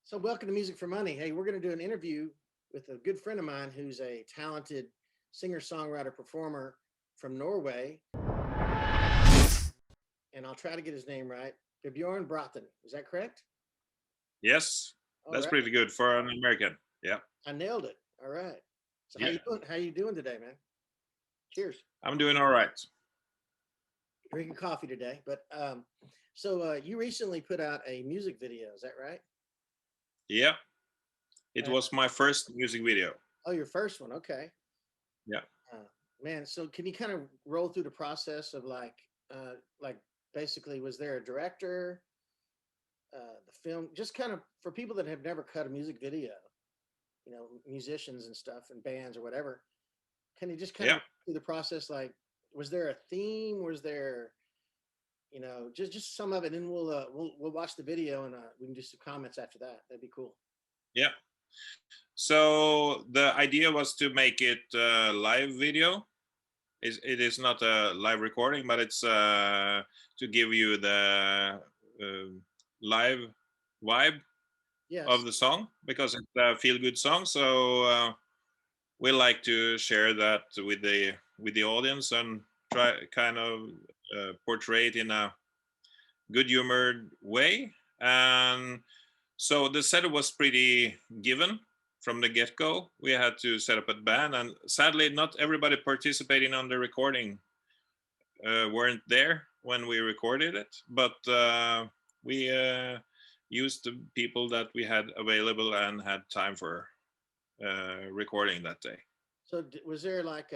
So, welcome to Music for Money. Hey, we're going to do an interview with a good friend of mine who's a talented singer, songwriter, performer from Norway. And I'll try to get his name right. Vebjørn Bråthen. Is that correct? Yes, All that's right. pretty good for an American. Yeah, I nailed it. All right. So, how yeah, you doing? How you doing today, man? Cheers. I'm doing all right. Drinking coffee today. But you recently put out a music video. Is that right? Yeah, it Uh, was my first music video. oh, your first one. Okay. Yeah, Uh, Man, so can you kind of roll through the process of like basically, was there a director, the film, just kind of for people that have never cut a music video, musicians and stuff and bands or whatever, can you just kind of yeah. roll through the process? Like, was there a theme? Was there, just some of it, and we'll watch the video and we can do some comments after that. That'd be cool. Yeah. So the idea was to make it a live video. It is not a live recording, but it's to give you the uh, live vibe of Yes. the song because it's a feel-good song. So we like to share that with the audience and try kind of portray it in a good humored way. And so the setup was pretty given from the get-go. We had to set up a band, and sadly not everybody participating on the recording weren't there when we recorded it, but we used the people that we had available and had time for recording that day. So was there like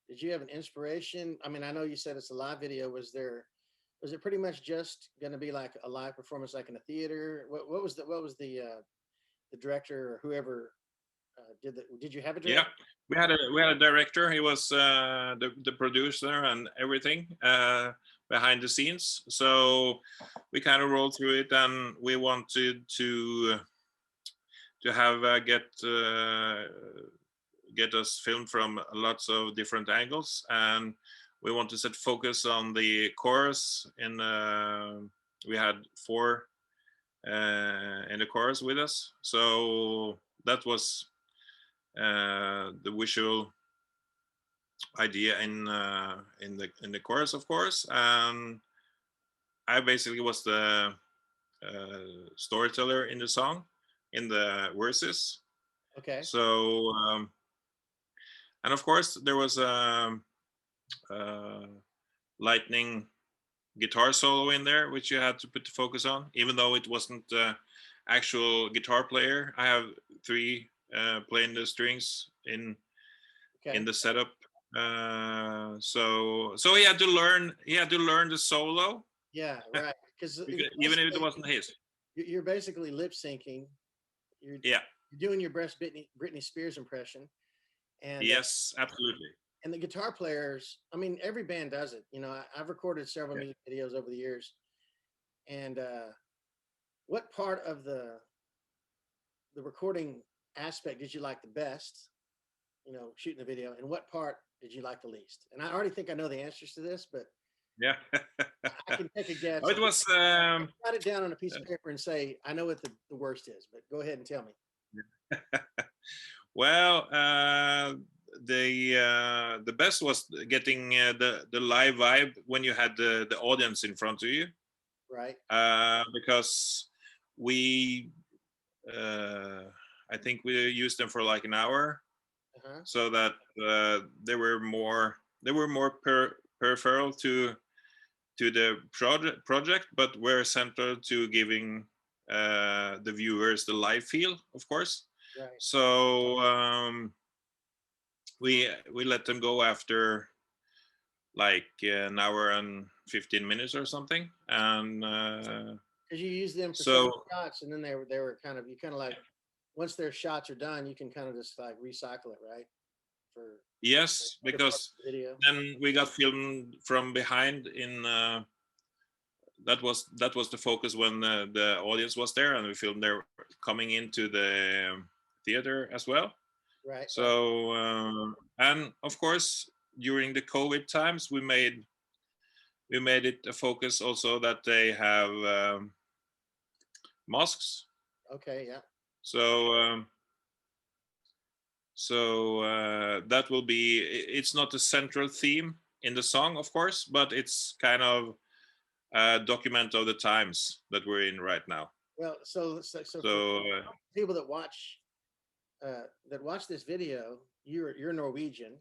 did you have an inspiration? I mean, I know you said it's a live video. Was it pretty much just going to be like a live performance, like in a theater? What was the director or whoever did that? Did you have a Yeah, director? we had a director. He was the producer and everything behind the scenes. So we kind of rolled through it, and we wanted to have get us filmed from lots of different angles, and we want to set focus on the chorus. In we had four in the chorus with us, so that was the visual idea in the chorus, of course. And I basically was the storyteller in the song, in the verses. Okay. So and of course there was a lightning guitar solo in there, which you had to put the focus on, even though it wasn't actual guitar player. I have three playing the strings in Okay. the setup. So he had to learn. He had to learn the solo, Yeah. Right. Because even if it wasn't his. you're basically lip syncing. You're Yeah. you're doing your best Britney Spears impression, and Yes. Absolutely. and the guitar players. I mean, every band does it. I've recorded several Yeah. music videos over the years, and what part of the recording aspect did you like the best? Shooting the video, and what part did you like the least? And I already think I know the answers to this, but Yeah. I can take a guess. Oh, it was. Write it down on a piece of paper and say I know what the worst is. But go ahead and tell me. Well, the best was getting the live vibe when you had the audience in front of you, Right. because we uh, I think we used them for like an hour, Uh-huh. so that they were more peripheral to the project, but were central to giving the viewers the live feel, of course. Right. So we let them go after like an hour and 15 minutes or something, and Because you use them for certain so shots, and then they were kind of, you kind of like, once their shots are done, you can kind of just like recycle it, right? For yes, other parts because of the video. then we got filmed from behind in that was the focus when the audience was there, and we filmed there coming into the theater as well. Right. Right. So and of course during the COVID times we made it a focus also that they have masks Okay, yeah. So that will be. It's not a central theme in the song, of course, but it's kind of a document of the times that we're in right now. Well, so for So people that watch this video, you're Norwegian,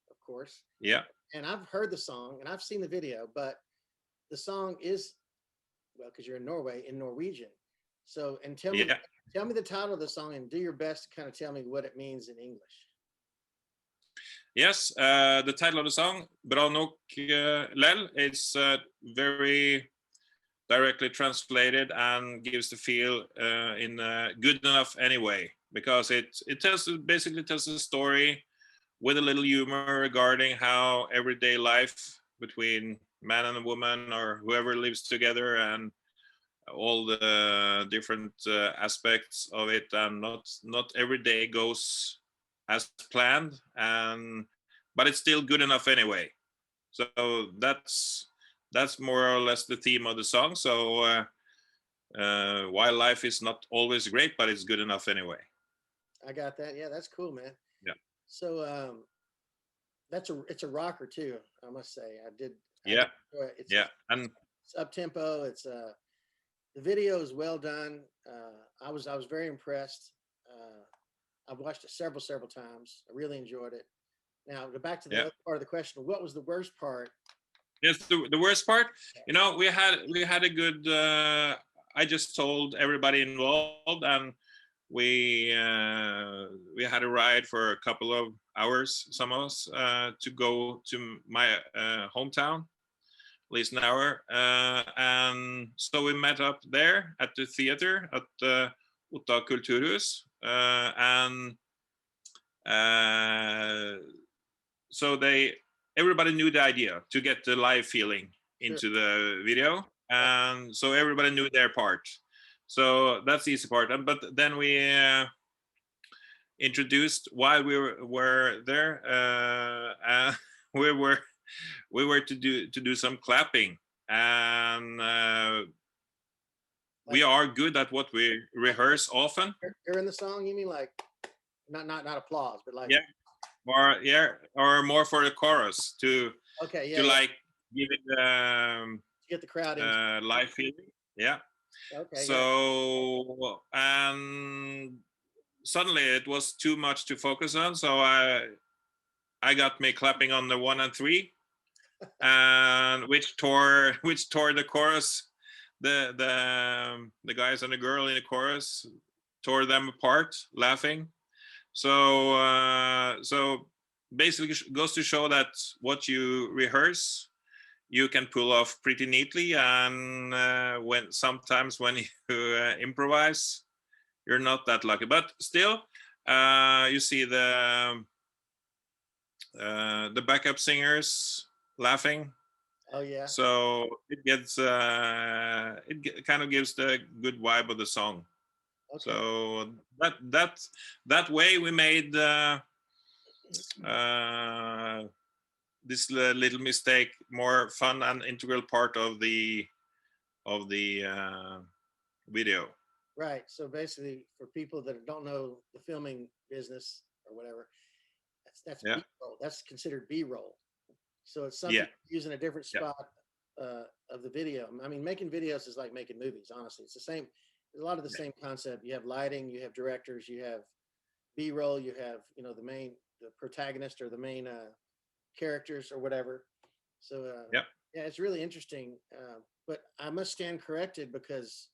of course, yeah, and I've heard the song and I've seen the video, but the song is, well, because you're in Norway, in Norwegian. So, and yeah. tell me the title of the song and do your best to kind of tell me what it means in English. Yes, the title of the song, Bra nok lell, is very directly translated and gives the feel in good enough anyway, because it basically tells a story with a little humor regarding how everyday life between man and a woman or whoever lives together, and all the different aspects of it, and not every day goes as planned, and but it's still good enough anyway. So that's more or less the theme of the song. So while life is not always great, but it's good enough anyway. I got that. Yeah, that's cool, man. Yeah, So, it's a rocker too, I must say. I yeah, did enjoy it. yeah, and It's up tempo. The video is well done. I was very impressed. I've watched it several times. I really enjoyed it. Now, go back to the yeah. other part of the question. What was the worst part? Yes, the worst part, we had a good. I just told everybody involved, and we had a ride for a couple of hours, some of us, to go to my hometown, at least an hour, and so we met up there at the theater at Otta Kulturhus, and uh, so everybody knew the idea to get the live feeling Sure. into the video, and so everybody knew their part. So that's the easy part. But then we introduced while we were there. We were to do some clapping, and we Like are good at what we rehearse often. during the song, you mean like not applause, but like, Or more for the chorus okay, to yeah, yeah, like give it get the crowd into. live feeling. Yeah. Okay, yeah, So and suddenly it was too much to focus on, so I got me clapping on the 1 and 3, and which tore the chorus. The guys and the girl in the chorus tore them apart laughing. So basically goes to show that what you rehearse you can pull off pretty neatly, and sometimes when you improvise, you're not that lucky, but still you see the backup singers laughing, oh yeah, so kind of gives the good vibe of the song. okay, So that way we made uh, this little mistake more fun and integral part of the video. right. So basically, for people that don't know the filming business or whatever, that's Yeah, B-roll. That's considered B-roll. So it's something yeah, used in a different yeah, spot of the video. I mean, making videos is like making movies. Honestly, it's the same. There's a lot of the yeah, same concept. You have lighting, you have directors, you have B-roll, you have the protagonist or the main characters or whatever. So yeah. yeah, it's really interesting. But I must stand corrected because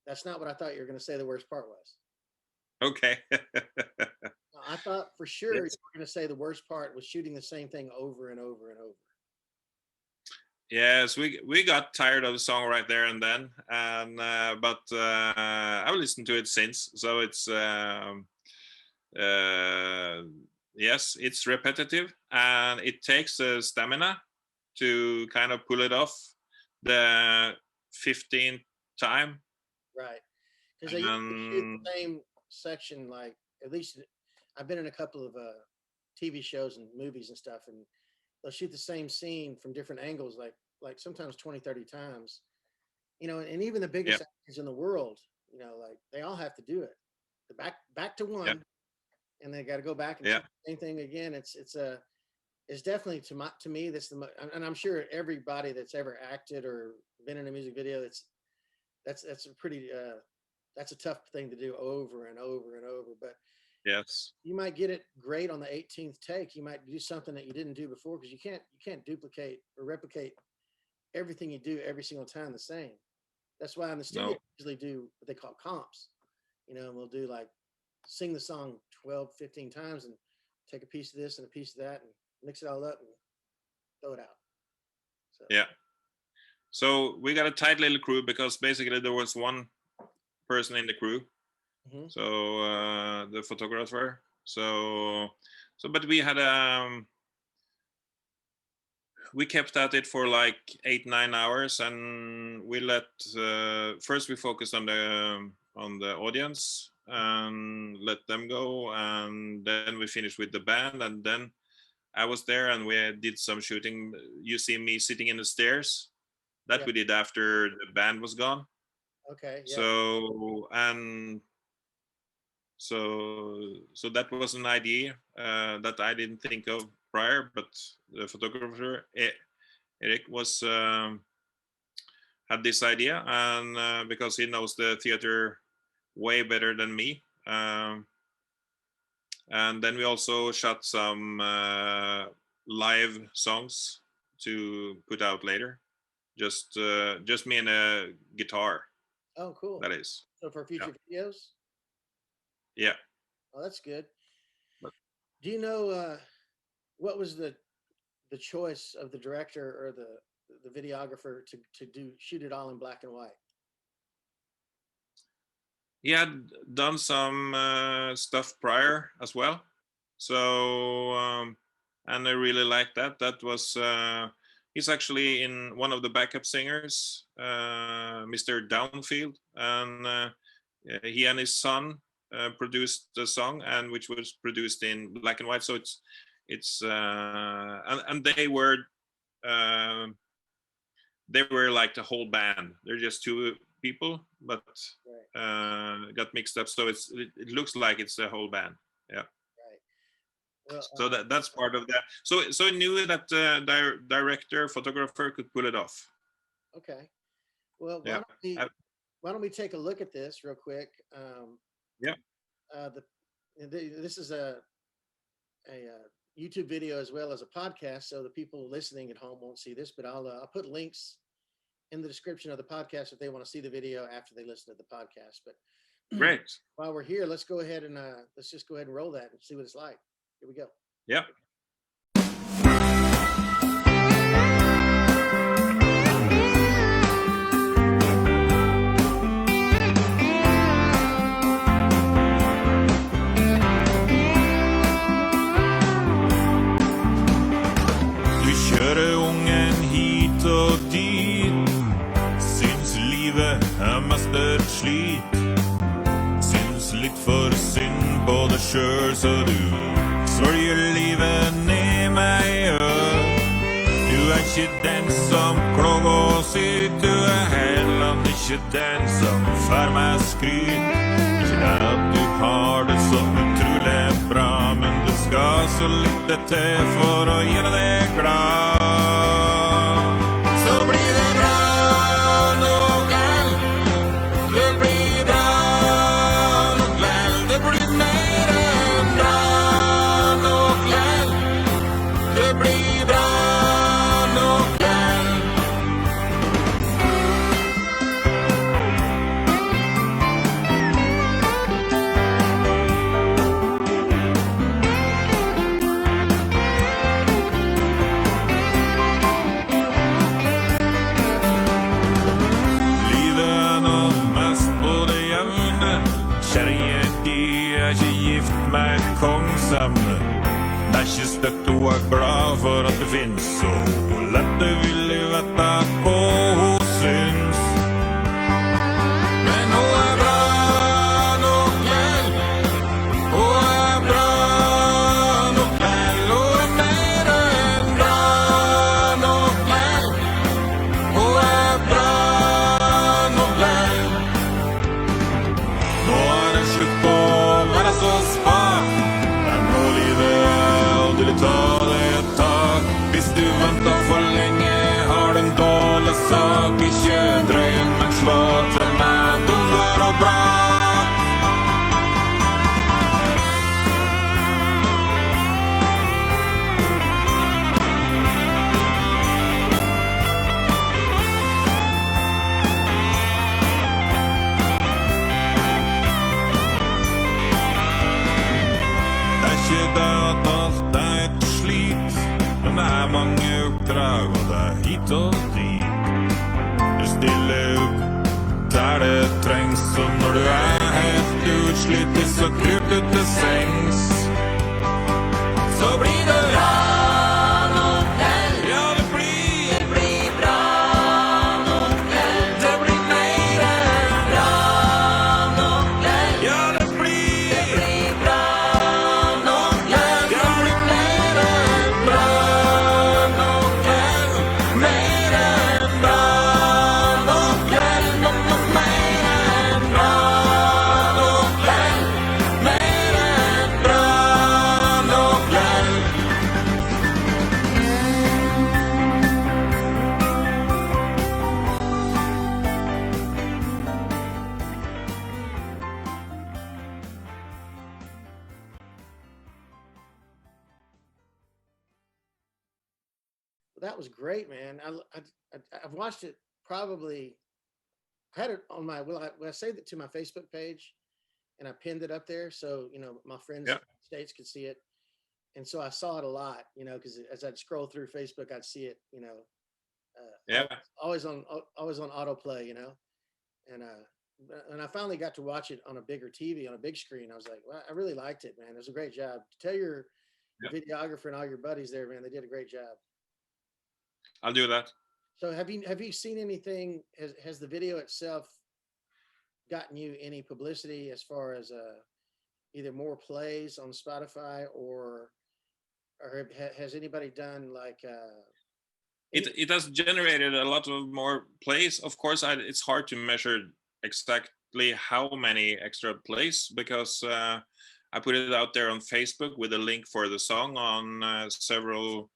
that's not what I thought you were going to say. The worst part was. Okay. I thought for sure you Yes. were going to say the worst part was shooting the same thing over and over and over. Yes, we got tired of the song right there and then, and but I've listened to it since, so it's uh, yes, it's repetitive, and it takes stamina to kind of pull it off the 15th time. Right. Because they usually shoot And the same section, like at least I've been in a couple of TV shows and movies and stuff, and they'll shoot the same scene from different angles, like sometimes 20, 30 times. And even the yeah, biggest actors in the world, You know, like they all have to do it. The back to one, Yeah. and they got to go back and Yeah. do the same thing again. It's definitely to me that's and I'm sure everybody that's ever acted or been in a music video, that's a pretty that's a tough thing to do over and over and over. But Yes. you might get it great on the 18th take. You might do something that you didn't do before, because you can't duplicate or replicate everything you do every single time the same. That's why in the studio No. we usually do what they call comps. You know, and we'll do like sing the song 12, 15 times and take a piece of this and a piece of that and mix it all up and throw it out. So, Yeah. So we got a tight little crew, because basically there was one person in the crew. mhm. So the photographer. So but we kept at it for like 8-9 hours, and we let first we focused on the audience and let them go, and then we finished with the band, and then I was there and we did some shooting. You see me sitting in the stairs. That Yeah. we did after the band was gone. Okay. Yeah. So that was an idea that I didn't think of prior, but the photographer Eric was had this idea, and because he knows the theater way better than me, and then we also shot some live songs to put out later, just me and a guitar. Oh, cool. That is. So for future videos. Yeah. Oh, that's good. But- Do you know what was the choice of the director or the videographer to shoot it all in black and white? He had done some stuff prior as well, so and I really liked that. That was he's actually in one of the backup singers, Mr. Downfield, and he and his son produced the song, and which was produced in black and white. So it's and they were like the whole band. They're just two people, but got mixed up, so it looks like it's the whole band. Yeah. Right. Well, So that's part of that. So I knew that director, photographer could pull it off. okay. Well, Yeah. why don't we take a look at this real quick? Yeah. This is a YouTube video as well as a podcast, so the people listening at home won't see this, but I'll put links in the description of the podcast if they want to see the video after they listen to the podcast. But Great. while we're here, let's go ahead and let's just go ahead and roll that and see what it's like. Here we go. Yeah. Du kjører ungen hit og dit. Syns livet mest et slit. Syns litt for synd på deg selv, så du svølger livet ned med øl. Du ikke den som klager og syter, du heller ikke den som får meg skryt. Ikke at du har det så utrolig bra, men det skal så lite til for å gjøre deg glad. Så blir det bra noen, det blir bra noen, det blir mer enn bra noen, det blir bra noen. Livet nå mest på det jevne. Kjæringen de ikke gift med kongsemne. Det ikke støtt hun glad for at det finnes, så lett det vil jeg vite hva hun syns. Men hun bra noen, hun bra noen, hun mer enn bra noen, hun bra noen. dra både hit og dit. Du stiller opp der det trengs, og når du helt utslitt, så kryp du til sengs. Så blir det bra nok hell. Ja, det blir bra nok hell. Det blir mer enn bra nok hell. Ja, det blir bra nok hell. Ja, det blir mer enn bra nok hell. Mer enn bra nok hell. Mer enn bra nok hell. Mer enn bra nok hell. That was great, man. I've watched it probably. I had it on my I saved it to my Facebook page, and I pinned it up there so my friends in the States could see it. And so I saw it a lot, because as I'd scroll through Facebook, I'd see it, Yeah. always on autoplay, and I finally got to watch it on a bigger TV, on a big screen. I was like, well, I really liked it, man. It was a great job. Tell your videographer and all your buddies there, man, they did a great job. I'll do that. So have you seen anything? Has the video itself gotten you any publicity as far as either more plays on Spotify or has anybody done like It has generated a lot of more plays. Of course, it's hard to measure exactly how many extra plays because I put it out there on Facebook with a link for the song on several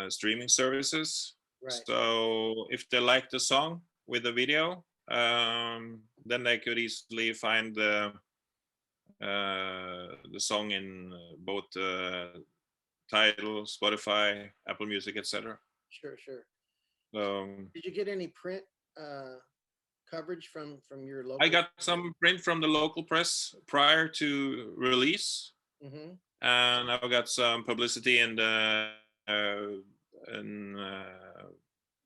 streaming services. Right. So if they like the song with the video, then they could easily find the song in both Tidal, Spotify, Apple Music, etc. Sure. So did you get any print coverage from your local? I got some print from the local press prior to release, and I got some publicity in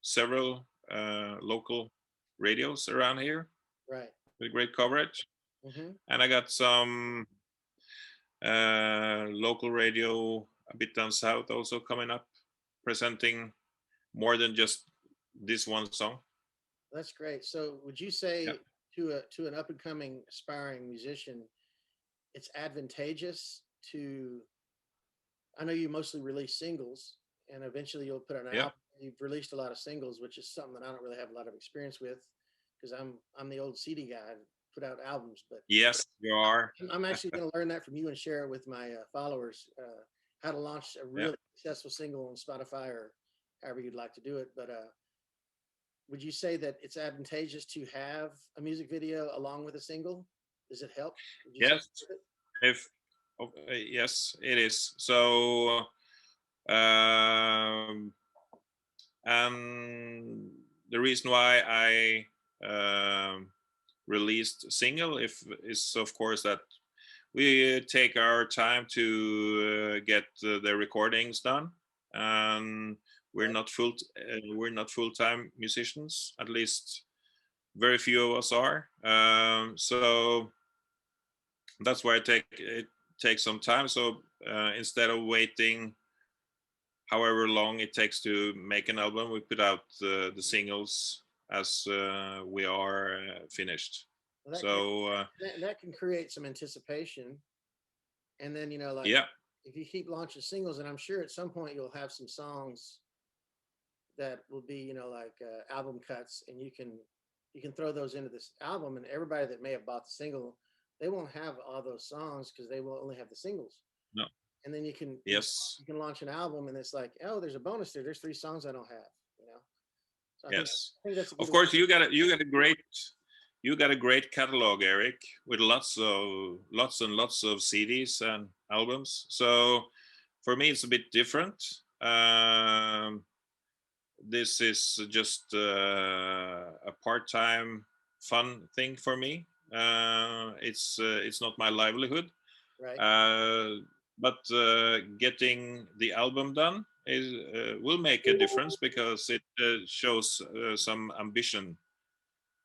several local radios around here, right, with great coverage. And I got some local radio a bit down south also coming up, presenting more than just this one song. That's great. So would you say to an up and coming aspiring musician, it's advantageous to, I know you mostly release singles and eventually you'll put an album. You've released a lot of singles, which is something that I don't really have a lot of experience with because I'm the old CD guy. I put out albums, but yes, you are. I'm actually going to learn that from you and share it with my followers, how to launch a really successful single on Spotify or however you'd like to do it. But would you say that it's advantageous to have a music video along with a single? Does it help? Yes, yes, it is. So, and the reason why I released single is of course that we take our time to get the recordings done, and we're not full-time musicians, at least very few of us are. So that's why it takes some time. So instead of waiting however long it takes to make an album, we put out the singles as we are finished. Well, that can create some anticipation, and then if you keep launching singles, and I'm sure at some point you'll have some songs that will be album cuts, and you can throw those into this album, and everybody that may have bought the single, they won't have all those songs because they will only have the singles. No. And then you can launch an album, and it's like, oh, there's a bonus there. There's 3 songs I don't have. So I think that's of course you got a great catalog, Eric, with lots and lots of CDs and albums. So for me, it's a bit different. This is just a part-time fun thing for me. It's not my livelihood. Right. But getting the album done will make a difference because it shows some ambition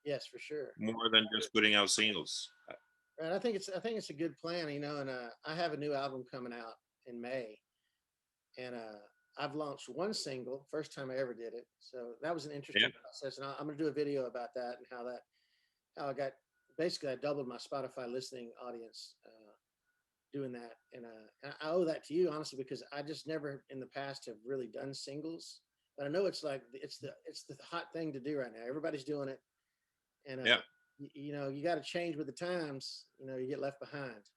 Yes, for sure. more than just putting out singles. Right. I think it's a good plan, you know, and I have a new album coming out in May, and I've launched one single, first time I ever did it. So that was an interesting process, and I'm going to do a video about that and how I got basically I doubled my Spotify listening audience doing that, and I owe that to you honestly because I just never in the past have really done singles, but I know it's like it's the hot thing to do right now. Everybody's doing it, and you know you got to change with the times. You know you get left behind.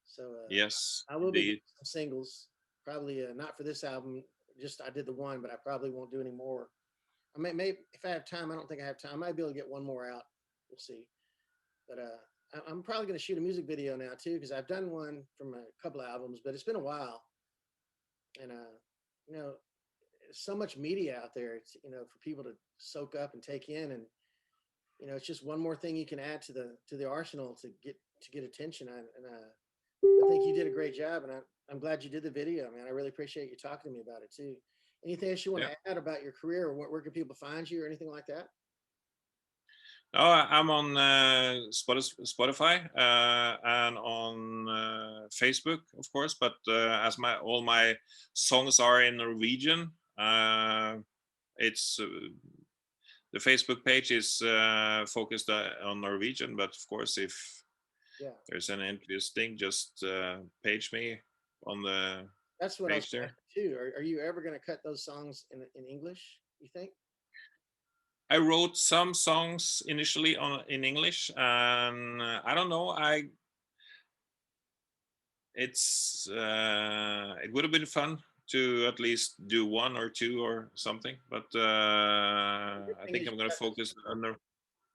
So Yes, I will be indeed. doing some singles, probably not for this album. Just I did the one, but I probably won't do any more. I may if I have time. I don't think I have time. I might be able to get one more out. We'll see. But I'm probably going to shoot a music video now too because I've done one from a couple of albums, but it's been a while. And you know, there's so much media out there. It's you know for people to soak up and take in, and you know it's just one more thing you can add to the arsenal to get attention. I think you did a great job, and I'm glad you did the video, man. I really appreciate you talking to me about it too. Anything else you want to add about your career, or where can people find you, or anything like that? No, I'm on Spotify and on Facebook, of course. But as all my songs are in Norwegian, it's the Facebook page is focused on Norwegian. But of course, if there's an interesting, just page me on the. That's what page I was too. Are you ever going to cut those songs in English? You think? I wrote some songs initially in English, and I don't know. It would have been fun to at least do one or two or something, but I think I'm going to focus on the.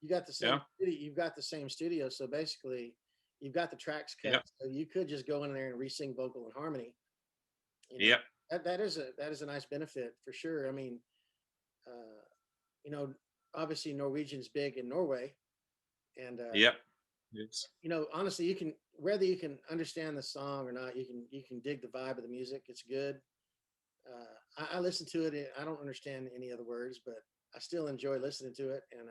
You got the same. You've got the same studio, so basically, you've got the tracks cut. So you could just go in there and re-sing vocal and harmony. You know, that is a nice benefit for sure. I mean, you know, obviously Norwegian's big in Norway, and you know, honestly, you can whether you can understand the song or not, you can dig the vibe of the music. It's good. I listen to it. I don't understand any of the words, but I still enjoy listening to it. And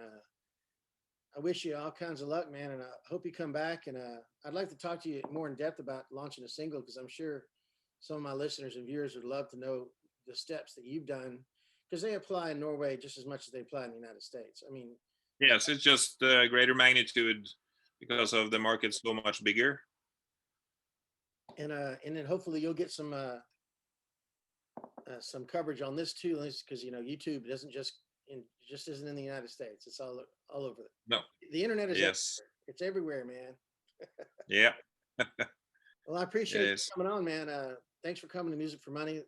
I wish you all kinds of luck, man. And I hope you come back. And I'd like to talk to you more in depth about launching a single because I'm sure some of my listeners and viewers would love to know the steps that you've done because they apply in Norway just as much as they apply in the United States. I mean, yes, it's just greater magnitude because of the market so much bigger. And then hopefully you'll get some coverage on this too, because you know YouTube doesn't just isn't in the United States. It's all over. No, the internet is everywhere. It's everywhere, man. Yeah. Well, I appreciate you coming on, man. Thanks for coming to Music for Money.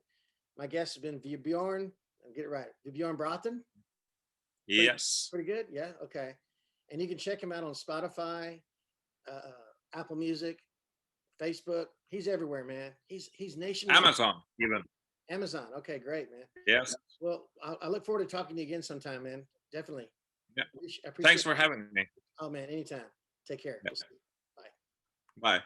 My guest has been Vebjørn. I'll get it right. Vebjørn Bråthen. Yes. Pretty good. Yeah. Okay. And you can check him out on Spotify, Apple Music, Facebook. He's everywhere, man. He's nationwide. Amazon, even. Amazon. Okay, great, man. Yes. Well, I look forward to talking to you again sometime, man. Definitely. Yeah. Thanks for having me. Oh, man, anytime. Take care. Yeah. Bye. Bye.